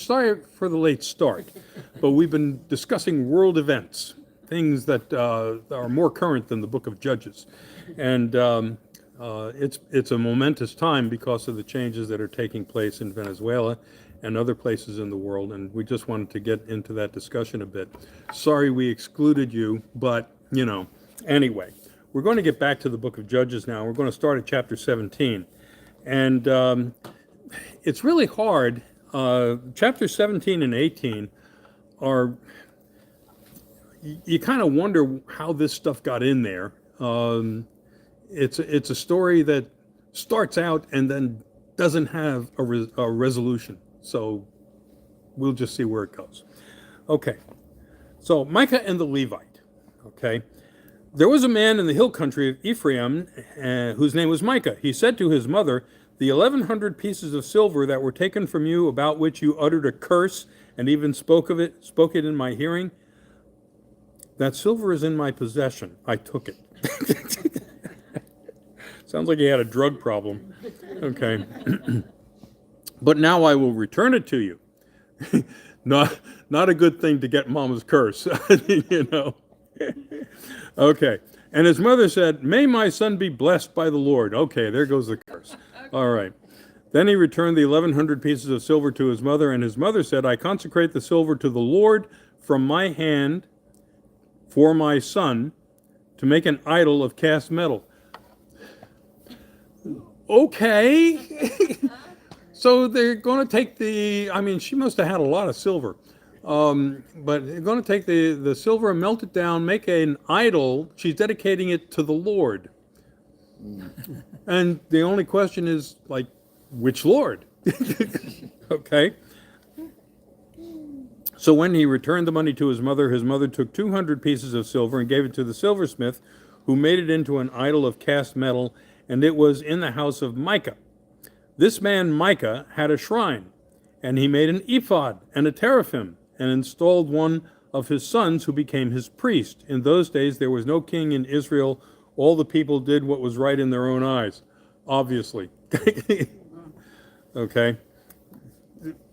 sorry for the late start, but we've been discussing world events, things that are more current than the book of Judges. And it's a momentous time because of the changes that are taking place in Venezuela and other places in the world, and we just wanted to get into that discussion a bit. Sorry we excluded you, but, anyway. We're going to get back to the book of Judges now. We're going to start at chapter 17. And it's really hard. Chapters 17 and 18 are, you kind of wonder how this stuff got in there. It's a story that starts out and then doesn't have a resolution. So we'll just see where it goes. Okay, so Micah and the Levite. Okay, there was a man in the hill country of Ephraim whose name was Micah. He said to his mother, "The 1,100 pieces of silver that were taken from you, about which you uttered a curse and even spoke it in my hearing, that silver is in my possession. I took it." Sounds like he had a drug problem. Okay. "But now I will return it to you." Not a good thing to get mama's curse, Okay. "And his mother said, 'May my son be blessed by the Lord.'" Okay, there goes the curse. All right. Then he returned the 1,100 pieces of silver to his mother, and his mother said, "I consecrate the silver to the Lord from my hand for my son to make an idol of cast metal." Okay. So they're going to take she must have had a lot of silver. But they're going to take the silver and melt it down, make an idol. She's dedicating it to the Lord. And the only question is, which Lord? Okay. "So when he returned the money to his mother took 200 pieces of silver and gave it to the silversmith, who made it into an idol of cast metal, and it was in the house of Micah. This man Micah had a shrine, and he made an ephod and a teraphim, and installed one of his sons who became his priest. In those days there was no king in Israel. All the people did what was right in their own eyes." Obviously. Okay.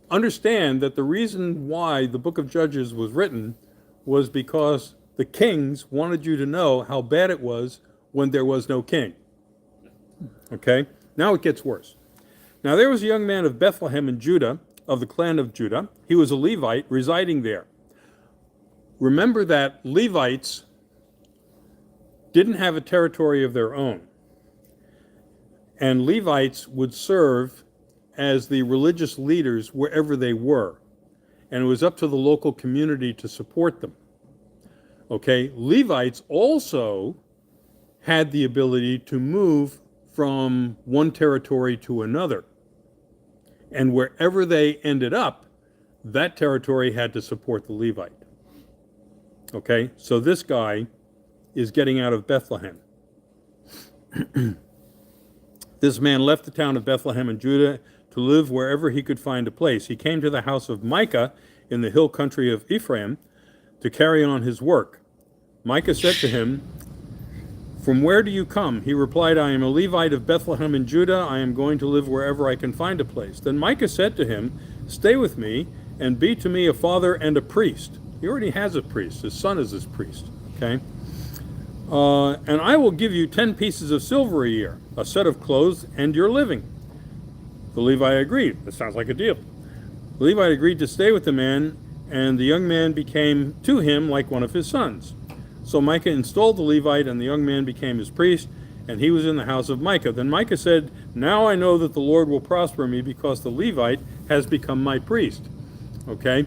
Understand that the reason why the book of Judges was written was because the kings wanted you to know how bad it was when there was no king. Okay? Now it gets worse. "Now there was a young man of Bethlehem in Judah, of the clan of Judah. He was a Levite residing there." Remember that Levites didn't have a territory of their own. And Levites would serve as the religious leaders wherever they were. And it was up to the local community to support them. Okay? Levites also had the ability to move from one territory to another. And wherever they ended up, that territory had to support the Levite. Okay, so this guy is getting out of Bethlehem. "This man left the town of Bethlehem in Judah to live wherever he could find a place. He came to the house of Micah in the hill country of Ephraim to carry on his work. Micah said to him, 'From where do you come?' He replied, 'I am a Levite of Bethlehem in Judah. I am going to live wherever I can find a place.' Then Micah said to him, 'Stay with me and be to me a father and a priest.'" He already has a priest. His son is his priest. Okay? "And I will give you 10 pieces of silver a year, a set of clothes, and your living." The Levite agreed. That sounds like a deal. The Levite agreed to stay with the man, and the young man became to him like one of his sons. So Micah installed the Levite, and the young man became his priest, and he was in the house of Micah. Then Micah said, "Now I know that the Lord will prosper me, because the Levite has become my priest." Okay?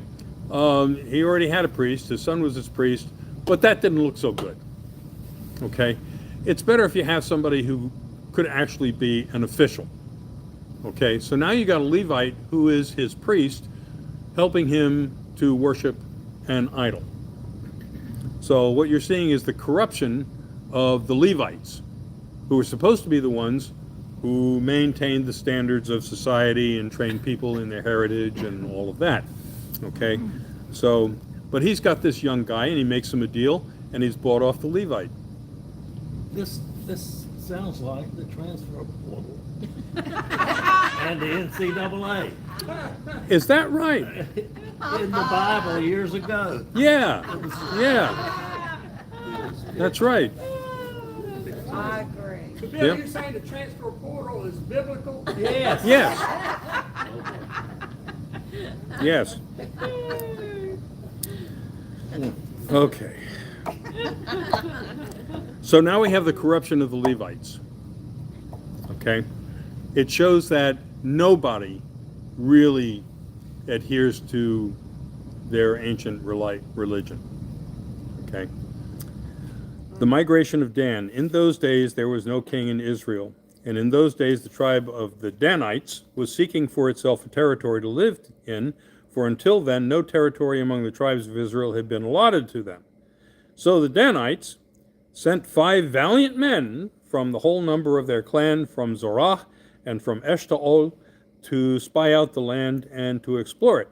He already had a priest. His son was his priest, but that didn't look so good. Okay? It's better if you have somebody who could actually be an official. Okay? So now you got a Levite who is his priest, helping him to worship an idol. So what you're seeing is the corruption of the Levites, who were supposed to be the ones who maintained the standards of society and trained people in their heritage and all of that. Okay? So, but he's got this young guy, and he makes him a deal, and he's bought off the Levite. This sounds like the transfer portal. and the NCAA Is that right? in the Bible years ago. Yeah. Yeah. That's right. I agree. So Bill, Yep. you're saying the transfer portal is biblical? Yes. Yes. Yes. Okay. So now we have the corruption of the Levites. Okay. It shows that nobody really adheres to their ancient religion. Okay. The migration of Dan. In those days there was no king in Israel. And in those days the tribe of the Danites was seeking for itself a territory to live in, for until then no territory among the tribes of Israel had been allotted to them. So the Danites sent 5 valiant men from the whole number of their clan, from Zorah and from Eshtaol, to spy out the land and to explore it.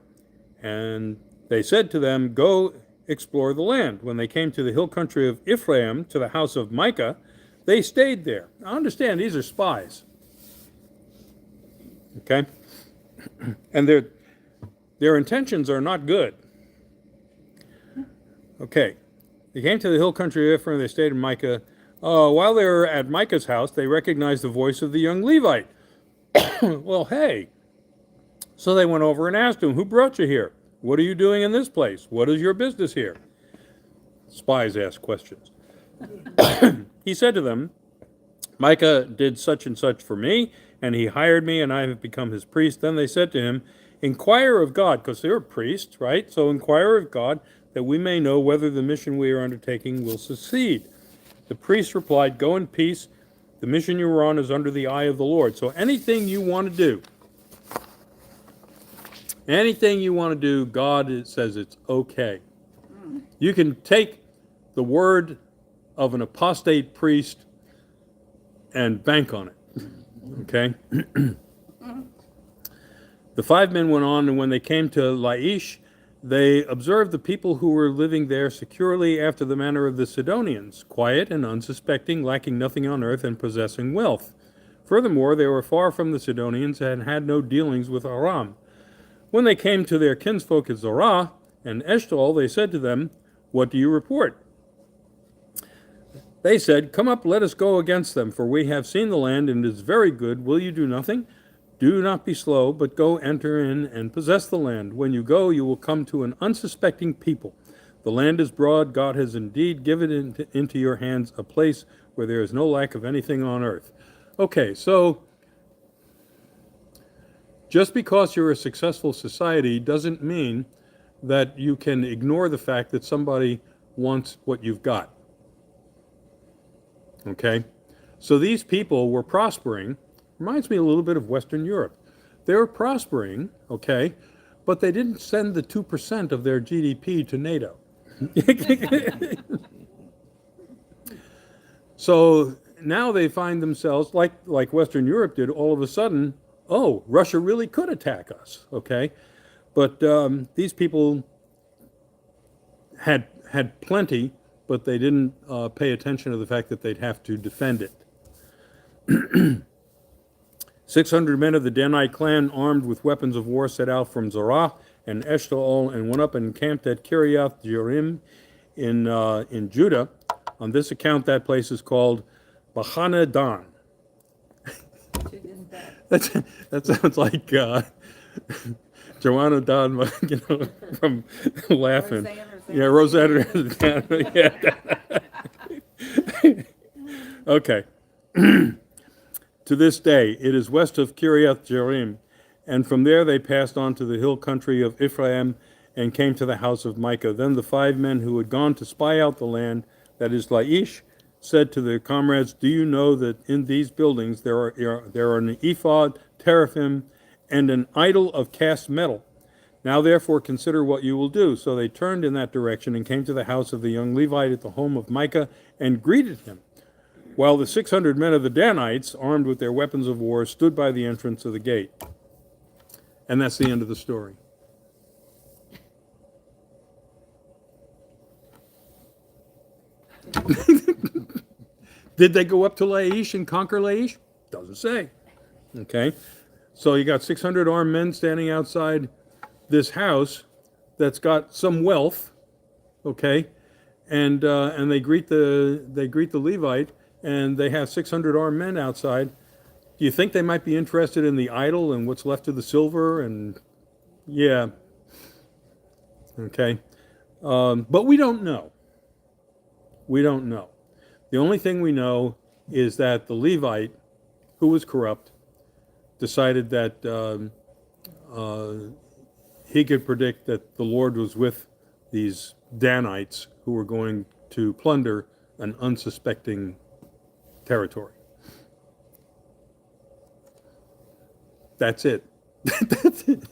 And they said to them, "Go explore the land." When they came to the hill country of Ephraim, to the house of Micah, they stayed there. Now understand, these are spies. Okay? And their intentions are not good. Okay. They came to the hill country of Ephraim, they stayed in Micah. While they were at Micah's house, they recognized the voice of the young Levite. Well, hey. So they went over and asked him, "Who brought you here? What are you doing in this place? What is your business here?" Spies ask questions. He said to them, "Micah did such and such for me, and he hired me, and I have become his priest." Then they said to him, "Inquire of God," because they're priests, right? So inquire of God, that we may know whether the mission we are undertaking will succeed. The priest replied, "Go in peace. The mission you are on is under the eye of the Lord." So anything you want to do, God says it's okay. You can take the word of an apostate priest and bank on it. Okay? The 5 men went on, and when they came to Laish, they observed the people who were living there securely after the manner of the Sidonians, quiet and unsuspecting, lacking nothing on earth, and possessing wealth. Furthermore, they were far from the Sidonians and had no dealings with Aram. When they came to their kinsfolk at Zorah and Eshtaol, they said to them, "What do you report?" They said, "Come up, let us go against them, for we have seen the land, and it is very good. Will you do nothing? Do not be slow, but go enter in and possess the land. When you go, you will come to an unsuspecting people. The land is broad. God has indeed given into your hands a place where there is no lack of anything on earth." Okay, so just because you're a successful society doesn't mean that you can ignore the fact that somebody wants what you've got. Okay? So these people were prospering. Reminds me a little bit of Western Europe. They were prospering, okay, but they didn't send the 2% of their GDP to NATO. So now they find themselves, like Western Europe did, all of a sudden, oh, Russia really could attack us, okay? But these people had plenty, but they didn't pay attention to the fact that they'd have to defend it. 600 men of the Danite clan, armed with weapons of war, set out from Zorah and Eshtaol and went up and encamped at Kiriath Jearim in Judah. On this account, that place is called Bahana Dan. That sounds like Joanna Dan, from laughing. Roseanne. Yeah. Okay. To this day, it is west of Kiriath Jearim, and from there they passed on to the hill country of Ephraim and came to the house of Micah. Then the 5 men who had gone to spy out the land, that is Laish, said to their comrades, "Do you know that in these buildings there are an ephod, teraphim, and an idol of cast metal? Now therefore consider what you will do." So they turned in that direction and came to the house of the young Levite at the home of Micah and greeted him, while the 600 men of the Danites, armed with their weapons of war, stood by the entrance of the gate. And that's the end of the story. Did they go up to Laish and conquer Laish? Doesn't say. Okay. So you got 600 armed men standing outside this house that's got some wealth, okay, and they greet the Levite, and they have 600 armed men outside. Do you think they might be interested in the idol and what's left of the silver? And yeah, okay, but we don't know. We don't know. The only thing we know is that the Levite, who was corrupt, decided that he could predict that the Lord was with these Danites who were going to plunder an unsuspecting territory. That's it. That's it.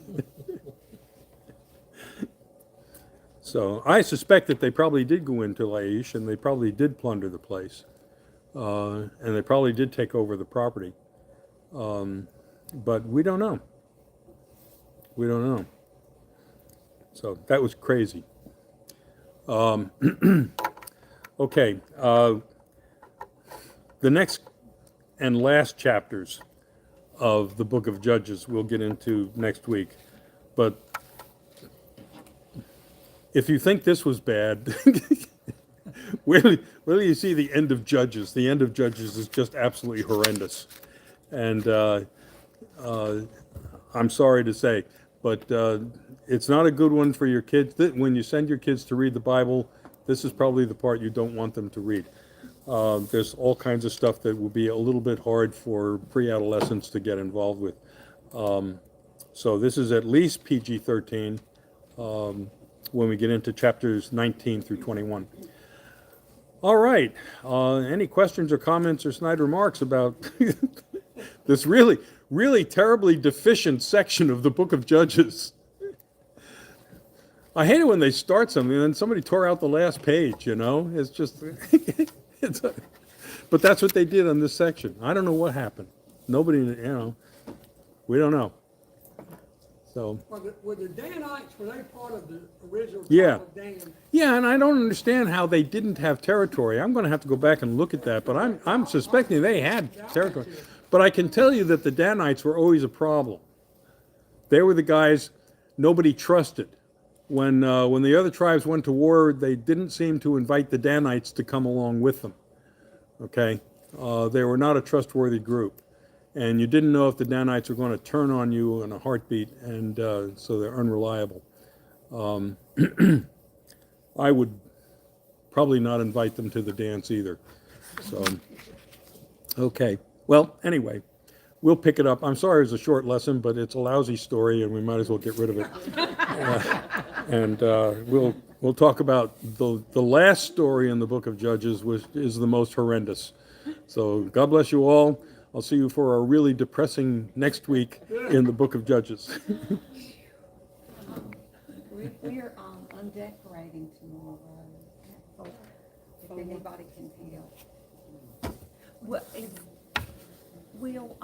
So I suspect that they probably did go into Laish and they probably did plunder the place. And they probably did take over the property. But we don't know. We don't know. So that was crazy. Okay. The next and last chapters of the book of Judges we'll get into next week. But if you think this was bad, where do you see the end of Judges? The end of Judges is just absolutely horrendous. And I'm sorry to say, but it's not a good one for your kids. When you send your kids to read the Bible, this is probably the part you don't want them to read. There's all kinds of stuff that will be a little bit hard for pre-adolescents to get involved with. So this is at least PG-13 when we get into chapters 19 through 21. All right. Any questions or comments or snide remarks about this really terribly deficient section of the book of Judges? I hate it when they start something and then somebody tore out the last page, you know? It's just, but that's what they did on this section. I don't know what happened. Nobody, you know, we don't know. So. Were the Danites, were they part of the original Yeah. tribe of Dan? Yeah, and I don't understand how they didn't have territory. I'm going to have to go back and look at that, but I'm suspecting they had territory. But I can tell you that the Danites were always a problem. They were the guys nobody trusted. When the other tribes went to war, they didn't seem to invite the Danites to come along with them. Okay, they were not a trustworthy group, and you didn't know if the Danites were going to turn on you in a heartbeat, and so they're unreliable. I would probably not invite them to the dance either. So, okay. Well, anyway, we'll pick it up. I'm sorry it's a short lesson, but it's a lousy story, and we might as well get rid of it. And we'll talk about the last story in the book of Judges, which is the most horrendous. So God bless you all. I'll see you for a really depressing next week in the book of Judges. We're undecorating tomorrow. If anybody can help. Well, we'll